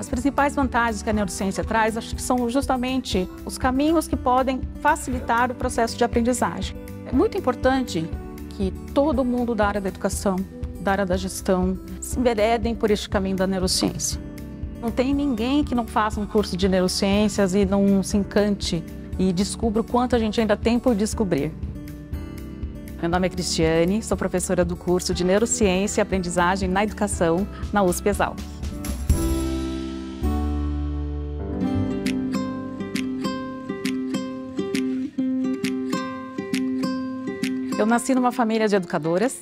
As principais vantagens que a neurociência traz, acho que são justamente os caminhos que podem facilitar o processo de aprendizagem. É muito importante que todo mundo da área da educação, da área da gestão, se enveredem por este caminho da neurociência. Não tem ninguém que não faça um curso de neurociências e não se encante e descubra o quanto a gente ainda tem por descobrir. Meu nome é Cristiane, sou professora do curso de Neurociência e Aprendizagem na Educação na USP Exalc. Eu nasci numa família de educadoras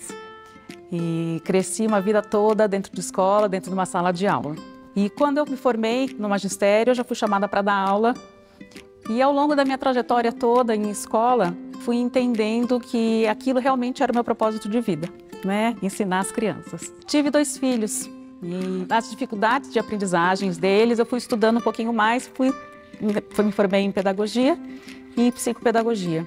e cresci uma vida toda dentro de escola, dentro de uma sala de aula. E quando eu me formei no magistério, eu já fui chamada para dar aula. E ao longo da minha trajetória toda em escola, fui entendendo que aquilo realmente era o meu propósito de vida, né? Ensinar as crianças. Tive 2 filhos e as dificuldades de aprendizagens deles, eu fui estudando um pouquinho mais, me formei em pedagogia e em psicopedagogia.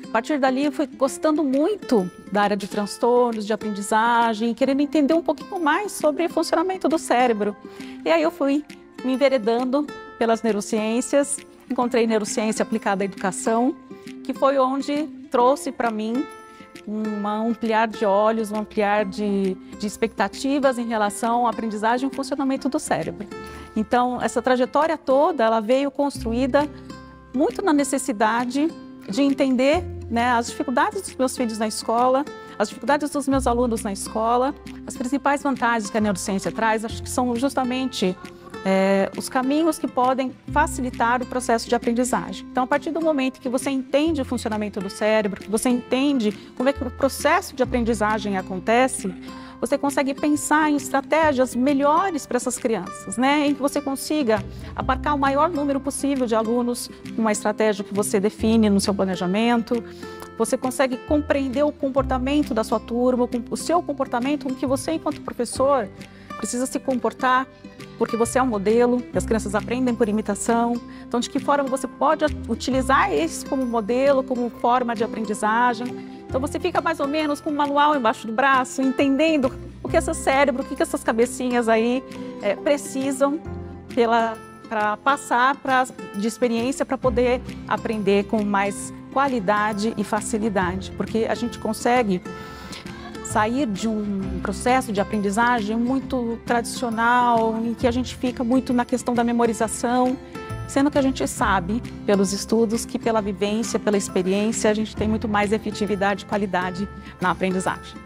A partir dali, eu fui gostando muito da área de transtornos, de aprendizagem, querendo entender um pouquinho mais sobre o funcionamento do cérebro. E aí eu fui me enveredando pelas neurociências, encontrei neurociência aplicada à educação, que foi onde trouxe para mim um ampliar de olhos, um ampliar de expectativas em relação à aprendizagem e ao funcionamento do cérebro. Então, essa trajetória toda, ela veio construída muito na necessidade de entender, né, as dificuldades dos meus filhos na escola, as dificuldades dos meus alunos na escola. As principais vantagens que a neurociência traz, acho que são justamente os caminhos que podem facilitar o processo de aprendizagem. Então, a partir do momento que você entende o funcionamento do cérebro, que você entende como é que o processo de aprendizagem acontece, você consegue pensar em estratégias melhores para essas crianças, né? Em que você consiga abarcar o maior número possível de alunos numa estratégia que você define no seu planejamento. Você consegue compreender o comportamento da sua turma, o seu comportamento, com que você, enquanto professor, precisa se comportar, porque você é um modelo, e as crianças aprendem por imitação. Então, de que forma você pode utilizar isso como modelo, como forma de aprendizagem? Então, você fica mais ou menos com um manual embaixo do braço, entendendo o que esse cérebro, o que essas cabecinhas aí precisam para passar de experiência para poder aprender com mais qualidade e facilidade. Porque a gente consegue sair de um processo de aprendizagem muito tradicional, em que a gente fica muito na questão da memorização, sendo que a gente sabe, pelos estudos, que pela vivência, pela experiência, a gente tem muito mais efetividade e qualidade na aprendizagem.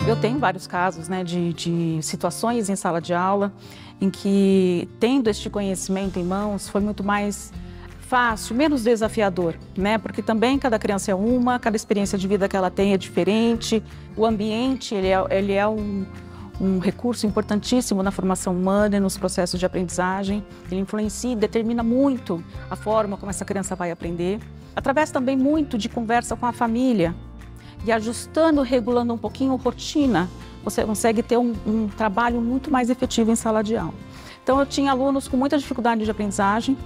Eu tenho vários casos, né, de situações em sala de aula em que, tendo este conhecimento em mãos, foi muito mais fácil, menos desafiador, né? Porque também cada criança é uma, cada experiência de vida que ela tem é diferente. O ambiente, ele é um recurso importantíssimo na formação humana e nos processos de aprendizagem. Ele influencia e determina muito a forma como essa criança vai aprender. Através também muito de conversa com a família e ajustando, regulando um pouquinho a rotina, você consegue ter um trabalho muito mais efetivo em sala de aula. Então, eu tinha alunos com muita dificuldade de aprendizagem,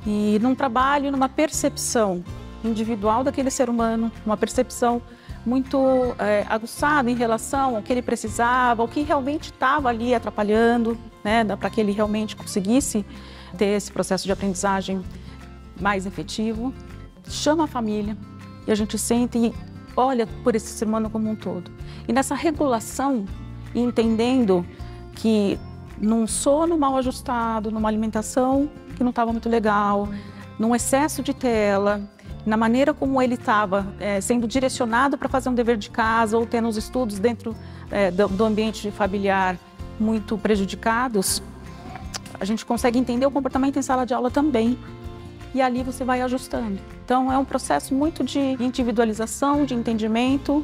e num trabalho, numa percepção individual daquele ser humano, uma percepção muito aguçada em relação ao que ele precisava, ao que realmente estava ali atrapalhando, né, para que ele realmente conseguisse ter esse processo de aprendizagem mais efetivo. Chama a família e a gente sente e olha por esse ser humano como um todo. E nessa regulação, entendendo que num sono mal ajustado, numa alimentação que não estava muito legal, num excesso de tela, na maneira como ele estava sendo direcionado para fazer um dever de casa ou tendo os estudos dentro do ambiente familiar muito prejudicados, a gente consegue entender o comportamento em sala de aula também. E ali você vai ajustando. Então, é um processo muito de individualização, de entendimento.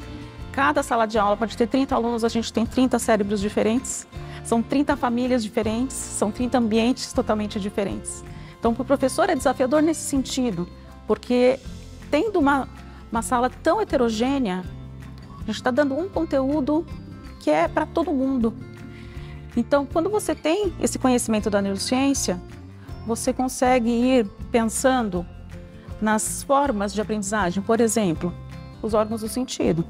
Cada sala de aula pode ter 30 alunos, a gente tem 30 cérebros diferentes. São 30 famílias diferentes, são 30 ambientes totalmente diferentes. Então, para o professor é desafiador nesse sentido, porque tendo uma sala tão heterogênea, a gente está dando um conteúdo que é para todo mundo. Então, quando você tem esse conhecimento da neurociência, você consegue ir pensando nas formas de aprendizagem. Por exemplo, os órgãos do sentido.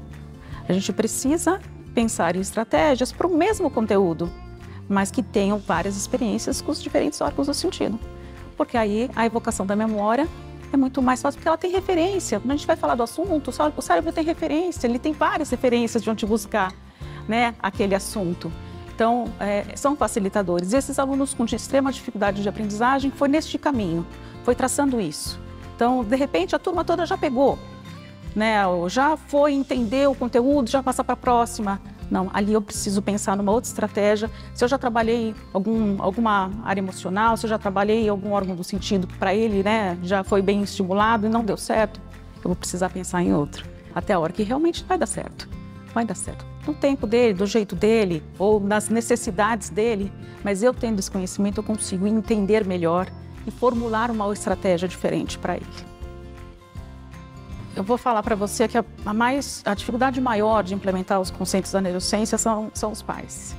A gente precisa pensar em estratégias para o mesmo conteúdo, mas que tenham várias experiências com os diferentes órgãos do sentido. Porque aí a evocação da memória é muito mais fácil, porque ela tem referência. Quando a gente vai falar do assunto, o cérebro tem referência, ele tem várias referências de onde buscar, né, aquele assunto. Então, são facilitadores. E esses alunos com extrema dificuldade de aprendizagem foi neste caminho, foi traçando isso. Então, de repente, a turma toda já pegou, né, já foi entender o conteúdo, já passa para a próxima. Não, ali eu preciso pensar numa outra estratégia. Se eu já trabalhei em alguma área emocional, se eu já trabalhei em algum órgão do sentido que para ele, né, já foi bem estimulado e não deu certo, eu vou precisar pensar em outro. Até a hora que realmente vai dar certo. Vai dar certo. No tempo dele, do jeito dele, ou nas necessidades dele, mas eu tendo esse conhecimento, eu consigo entender melhor e formular uma estratégia diferente para ele. Eu vou falar para você que a dificuldade maior de implementar os conceitos da neurociência são os pais.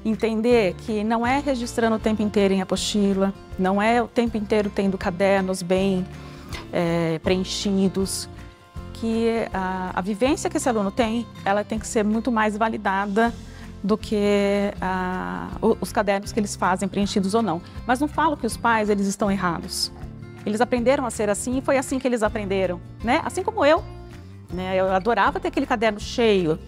Entender que não é registrando o tempo inteiro em apostila, não é o tempo inteiro tendo cadernos bem preenchidos, que a vivência que esse aluno tem, ela tem que ser muito mais validada do que os cadernos que eles fazem, preenchidos ou não. Mas não falo que os pais eles estão errados. Eles aprenderam a ser assim e foi assim que eles aprenderam, né? Assim como eu, né? Eu adorava ter aquele caderno cheio.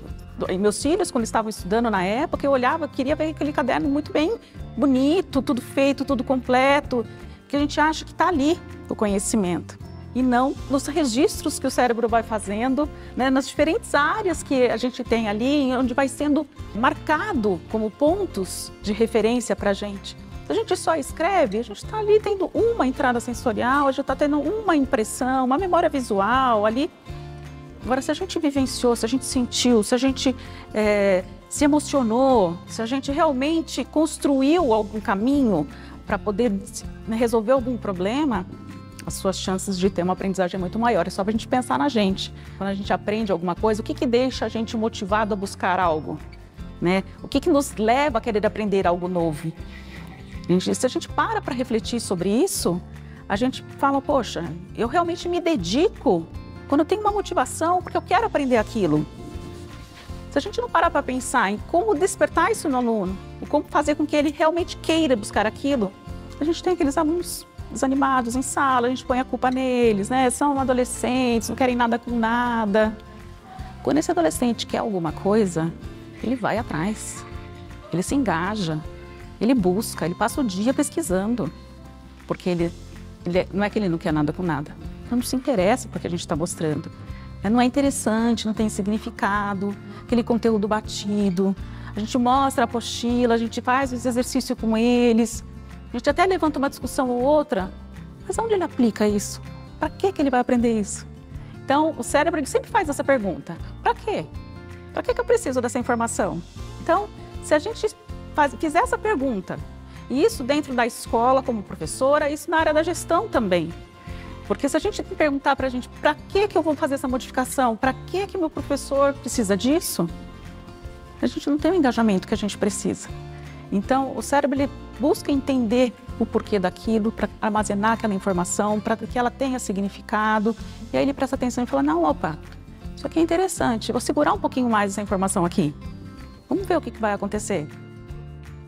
E meus filhos, quando estavam estudando na época, eu olhava, queria ver aquele caderno muito bem bonito, tudo feito, tudo completo, que a gente acha que está ali o conhecimento. E não nos registros que o cérebro vai fazendo, né? Nas diferentes áreas que a gente tem ali, onde vai sendo marcado como pontos de referência para a gente. Se a gente só escreve, a gente está ali tendo uma entrada sensorial, a gente está tendo uma impressão, uma memória visual ali. Agora, se a gente vivenciou, se a gente sentiu, se a gente se emocionou, se a gente realmente construiu algum caminho para poder resolver algum problema, as suas chances de ter uma aprendizagem é muito maior. É só para a gente pensar na gente. Quando a gente aprende alguma coisa, o que deixa a gente motivado a buscar algo? Né? O que nos leva a querer aprender algo novo? Se a gente para refletir sobre isso, a gente fala, poxa, eu realmente me dedico quando eu tenho uma motivação, porque eu quero aprender aquilo. Se a gente não parar para pensar em como despertar isso no aluno, como fazer com que ele realmente queira buscar aquilo, a gente tem aqueles alunos desanimados em sala, a gente põe a culpa neles, né? São adolescentes, não querem nada com nada. Quando esse adolescente quer alguma coisa, ele vai atrás, ele se engaja. Ele busca, ele passa o dia pesquisando, porque não é que ele não quer nada com nada, não se interessa porque a gente está mostrando. Não é interessante, não tem significado, aquele conteúdo batido. A gente mostra a apostila, a gente faz os exercícios com eles, a gente até levanta uma discussão ou outra, mas onde ele aplica isso? Para que ele vai aprender isso? Então, o cérebro ele sempre faz essa pergunta, para quê? Para que eu preciso dessa informação? Então, se a gente fizer essa pergunta, e isso dentro da escola como professora, isso na área da gestão também. Porque se a gente perguntar para a gente, para que eu vou fazer essa modificação? Para que meu professor precisa disso? A gente não tem o engajamento que a gente precisa. Então, o cérebro ele busca entender o porquê daquilo, para armazenar aquela informação, para que ela tenha significado. E aí ele presta atenção e fala, não, opa, isso aqui é interessante, vou segurar um pouquinho mais essa informação aqui. Vamos ver o que vai acontecer.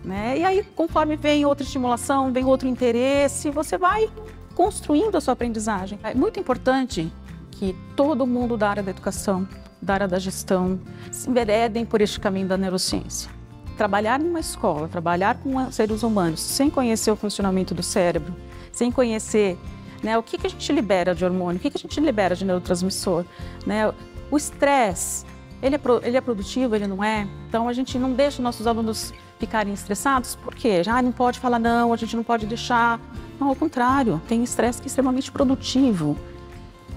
Né? E aí, conforme vem outra estimulação, vem outro interesse, você vai construindo a sua aprendizagem. É muito importante que todo mundo da área da educação, da área da gestão, se enveredem por este caminho da neurociência. Trabalhar numa escola, trabalhar com seres humanos, sem conhecer o funcionamento do cérebro, sem conhecer, né, o que a gente libera de hormônio, o que a gente libera de neurotransmissor, né? O estresse, ele é produtivo, ele não é? Então, a gente não deixa nossos alunos ficarem estressados, por quê? Já não pode falar não, a gente não pode deixar. Não, ao contrário, tem estresse que é extremamente produtivo.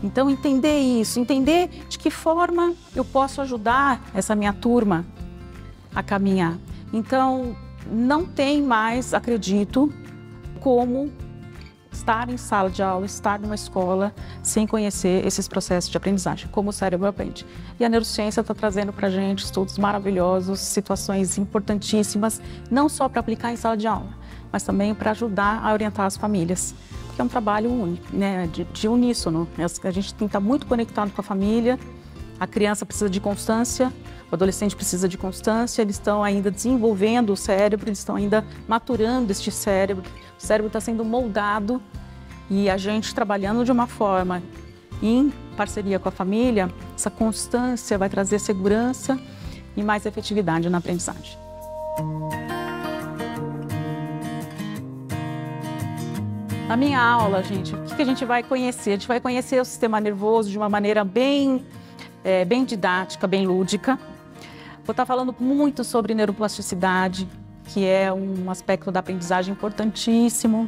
Então, entender isso, entender de que forma eu posso ajudar essa minha turma a caminhar. Então, não tem mais, acredito, como estar em sala de aula, estar numa escola sem conhecer esses processos de aprendizagem, como o cérebro aprende. E a neurociência está trazendo para a gente estudos maravilhosos, situações importantíssimas, não só para aplicar em sala de aula, mas também para ajudar a orientar as famílias. Porque é um trabalho único, né, de uníssono. A gente tem que estar muito conectado com a família A criança precisa de constância, o adolescente precisa de constância, eles estão ainda desenvolvendo o cérebro, eles estão ainda maturando este cérebro. O cérebro está sendo moldado e a gente trabalhando de uma forma em parceria com a família, essa constância vai trazer segurança e mais efetividade na aprendizagem. Na minha aula, gente, o que a gente vai conhecer? A gente vai conhecer o sistema nervoso de uma maneira bem didática, bem lúdica. Vou estar falando muito sobre neuroplasticidade, que é um aspecto da aprendizagem importantíssimo,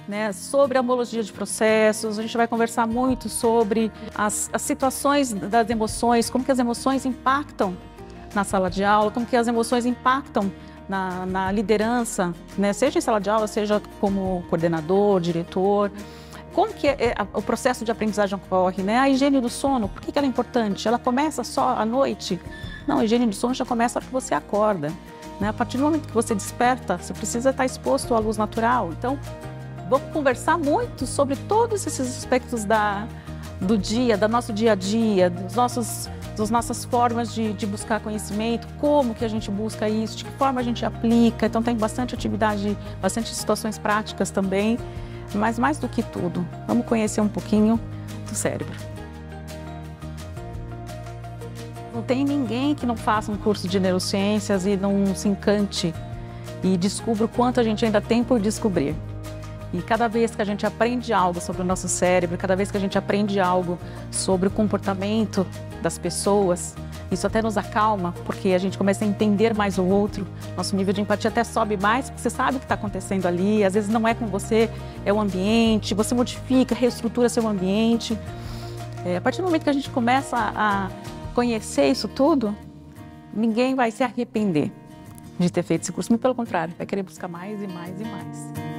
né? Sobre a homologia de processos, a gente vai conversar muito sobre as situações das emoções, como que as emoções impactam na sala de aula, como que as emoções impactam na liderança, né? Seja em sala de aula, seja como coordenador, diretor. Como que o processo de aprendizagem ocorre, né? A higiene do sono, por que ela é importante? Ela começa só à noite? Não, a higiene do sono já começa quando você acorda, né? A partir do momento que você desperta, você precisa estar exposto à luz natural. Então, vamos conversar muito sobre todos esses aspectos do dia, do nosso dia a dia, das nossas formas de buscar conhecimento, como que a gente busca isso, de que forma a gente aplica. Então tem bastante atividade, bastante situações práticas também, mas mais do que tudo, vamos conhecer um pouquinho do cérebro. Não tem ninguém que não faça um curso de neurociências e não se encante e descubra o quanto a gente ainda tem por descobrir. E cada vez que a gente aprende algo sobre o nosso cérebro, cada vez que a gente aprende algo sobre o comportamento das pessoas, isso até nos acalma, porque a gente começa a entender mais o outro, nosso nível de empatia até sobe mais, porque você sabe o que está acontecendo ali, às vezes não é com você, é o ambiente, você modifica, reestrutura seu ambiente. A partir do momento que a gente começa a conhecer isso tudo, ninguém vai se arrepender de ter feito esse curso, muito pelo contrário, vai querer buscar mais e mais e mais.